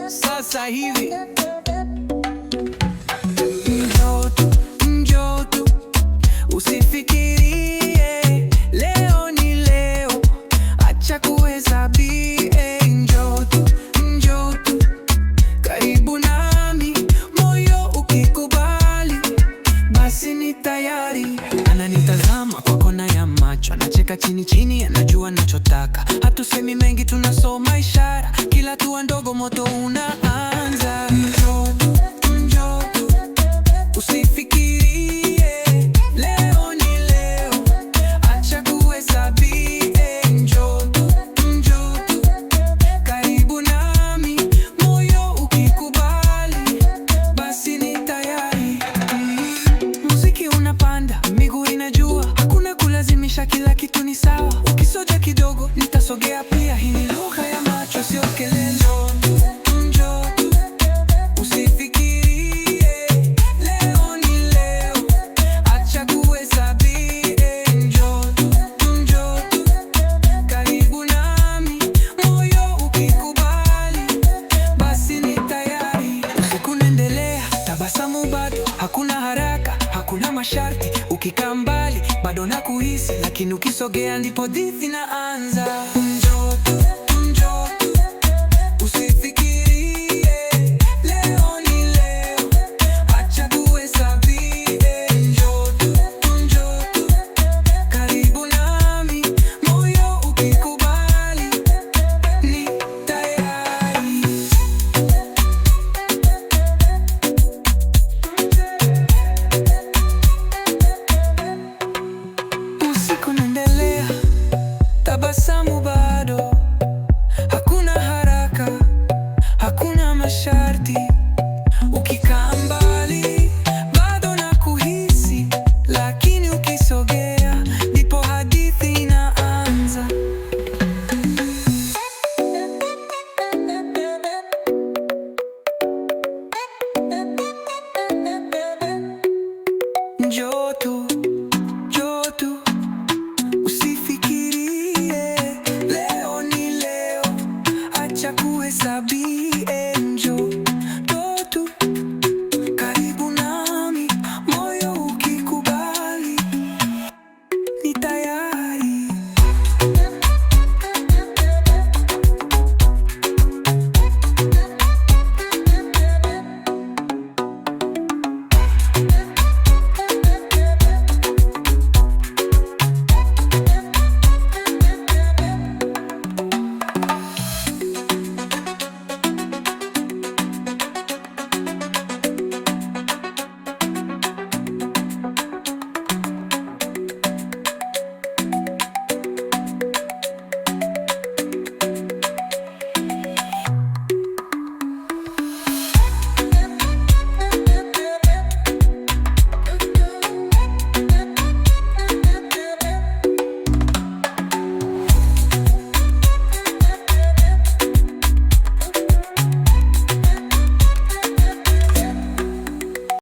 Sasa hivi njoo tu, njoo tu, usifikirie leo ni leo, acha kuhesabia. Njoo tu, njoo tu, karibu nami, moyo ukikubali, basi ni tayari. Ananitazama kwa kona ya macho, anacheka chini chini, anajua nachotaka. Hatusemi mengi, tunasoma ishara, kila hatua ndogo moto unaanza. Njoo tu, njoo tu, usifikirie leo ni leo, acha kuhesabia. Njoo tu, njoo tu, karibu nami, moyo ukikubali, basi ni tayari. Muziki unapanda, miguu inajua, hakuna kulazimisha, kila kitu ni sawa. Ukisoja kidogo, nitasogea pia. Hii ni lugha ya macho, sio kelele. Njoo tu, njoo tu, usifikirie leo ni leo, acha kuhesabia. Njoo tu, njoo tu, karibu nami, moyo ukikubali, basi ni tayari. Usiku unaendelea, tabasamu bado, hakuna haraka, hakuna masharti. Ukikaa mbali bado nakuhisi, lakini ukisogea ndipo hadithi inaanza. Njoo tu.